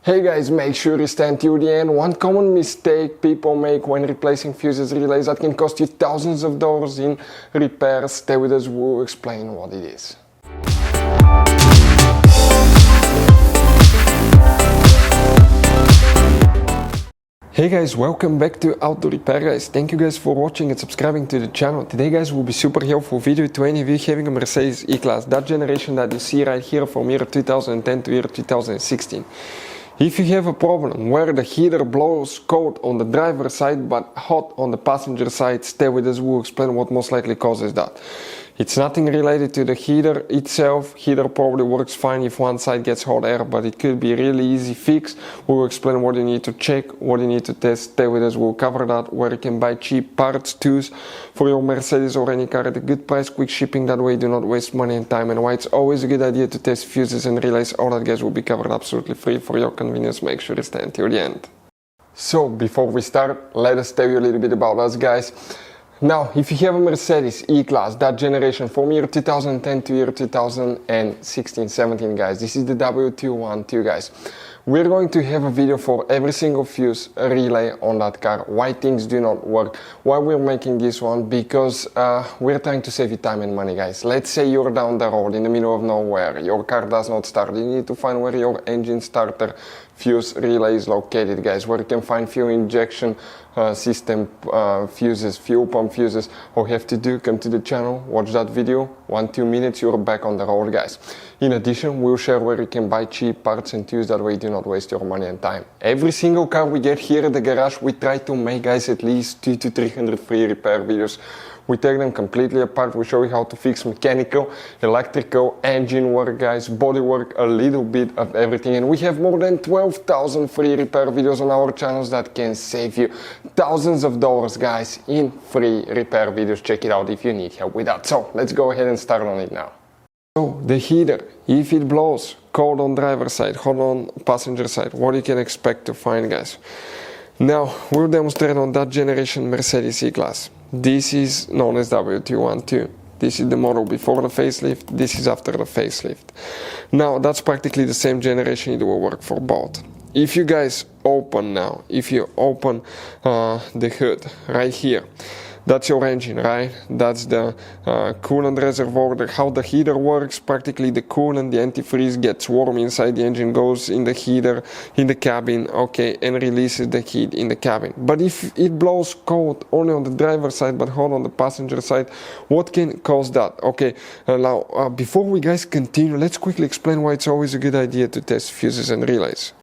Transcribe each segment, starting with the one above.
Hey guys, make sure you stand till the end. One common mistake people make when replacing fuses relays that can cost you thousands of dollars in repairs. Stay with us, we'll explain what it is. Hey guys, welcome back to Auto Repair guys. Thank you guys for watching and subscribing to the channel. Today guys will be super helpful video to any of you having a Mercedes E Class, that generation that you see right here from year 2010 to year 2016. If you have a problem where the heater blows cold on the driver's side but hot on the passenger side, stay with us, we'll explain what most likely causes that. It's nothing related to the heater itself. Heater probably works fine if one side gets hot air, but it could be a really easy fix. We'll explain what you need to check, what you need to test. Stay with us, we'll cover that, where you can buy cheap parts, tools for your Mercedes or any car at a good price, quick shipping, that way you do not waste money and time, and why it's always a good idea to test fuses and relays. All that guys will be covered absolutely free for your convenience. Make sure you stay until the end. So before we start, let us tell you a little bit about us guys. Now, if you have a Mercedes E-Class, that generation from year 2010 to year 2016-17 guys, this is the W212 guys. We're going to have a video for every single fuse relay on that car, why things do not work, why we're making this one, because we're trying to save you time and money guys. Let's say you're down the road in the middle of nowhere, your car does not start, you need to find where your engine starter fuse relay is located guys, where you can find fuel injection system fuses, fuel pump fuses. All you have to do, come to the channel, watch that video, 1-2 minutes, you're back on the road guys. In addition, we'll share where you can buy cheap parts and tools, that way you do not waste your money and time. Every single car we get here at the garage, we try to make guys at least 200 to 300 free repair videos. We take them completely apart, we show you how to fix mechanical, electrical, engine work guys, body work, a little bit of everything, and we have more than 12,000 free repair videos on our channels that can save you thousands of dollars guys in free repair videos. Check it out if you need help with that. So let's go ahead and start on it now. So the heater, if it blows cold on driver's side, hot on passenger side, what you can expect to find guys. Now we'll demonstrate on that generation Mercedes E-Class. This is known as W212. This is the model before the facelift, this is after the facelift. Now that's practically the same generation, it will work for both. If you guys open now, if you open the hood right here, that's your engine, right? That's the coolant reservoir, how the heater works. Practically the coolant, the antifreeze gets warm inside the engine, goes in the heater, in the cabin, okay, and releases the heat in the cabin. But if it blows cold only on the driver's side but hot on the passenger side, what can cause that? Okay, now before we guys continue, let's quickly explain why it's always a good idea to test fuses and relays.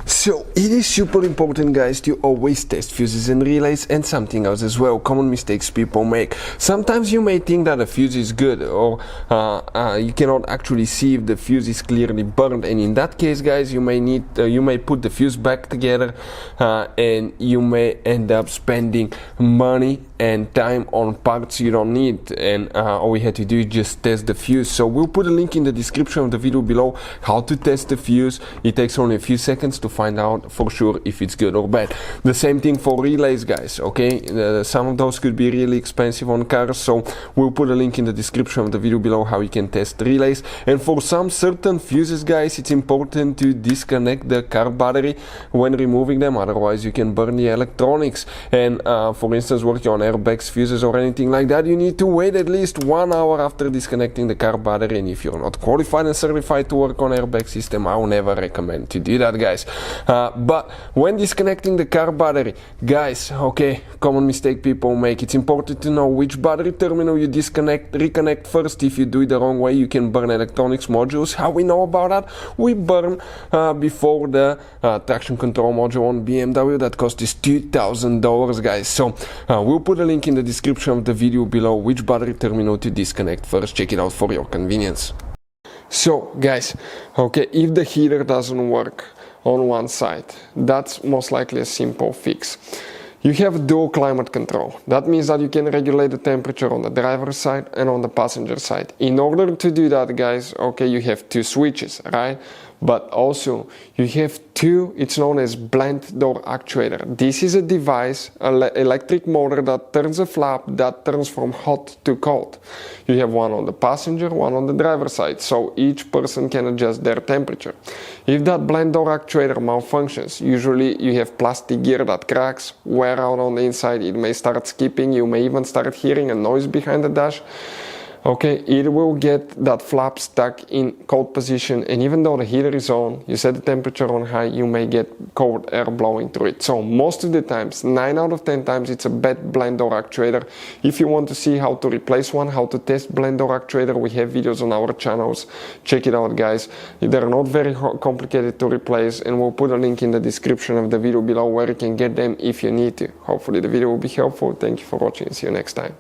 So it is super important guys to always test fuses and relays, and something else as well, common mistakes people make. Sometimes you may think that a fuse is good, or you cannot actually see if the fuse is clearly burned, and in that case guys you may put the fuse back together and you may end up spending money and time on parts you don't need, and all we had to do is just test the fuse. So we'll put a link in the description of the video below how to test the fuse. It takes only a few seconds to find out for sure if it's good or bad. The same thing for relays guys, okay? Some of those could be really expensive on cars, so we'll put a link in the description of the video below how you can test relays. And for some certain fuses guys, it's important to disconnect the car battery when removing them, otherwise you can burn the electronics. And for instance, working on airbags, fuses or anything like that, you need to wait at least 1 hour after disconnecting the car battery, and if you're not qualified and certified to work on airbag system, I will never recommend to do that guys. But when disconnecting the car battery guys, okay, common mistake people make, it's important to know which battery terminal you reconnect first. If you do it the wrong way, you can burn electronics modules. How we know about that? We burn before the traction control module on BMW that cost us $2,000 guys. So we'll put a link in the description of the video below which battery terminal to disconnect first. Check it out for your convenience. So guys, okay, if the heater doesn't work on one side, that's most likely a simple fix. You have dual climate control. That means that you can regulate the temperature on the driver's side and on the passenger side. In order to do that guys, okay, you have two switches, right? But also you have two, it's known as blend door actuator. This is a device, an electric motor that turns a flap that turns from hot to cold. You have one on the passenger, one on the driver's side, so each person can adjust their temperature. If that blend door actuator malfunctions, usually you have plastic gear that cracks, wear out on the inside, it may start skipping, you may even start hearing a noise behind the dash. Okay, it will get that flap stuck in cold position, and even though the heater is on, you set the temperature on high, you may get cold air blowing through it. So most of the times, 9 out of 10 times, it's a bad blend door actuator. If you want to see how to replace one, how to test blend door actuator, we have videos on our channels. Check it out, guys. They're not very complicated to replace, and we'll put a link in the description of the video below where you can get them if you need to. Hopefully the video will be helpful. Thank you for watching and see you next time.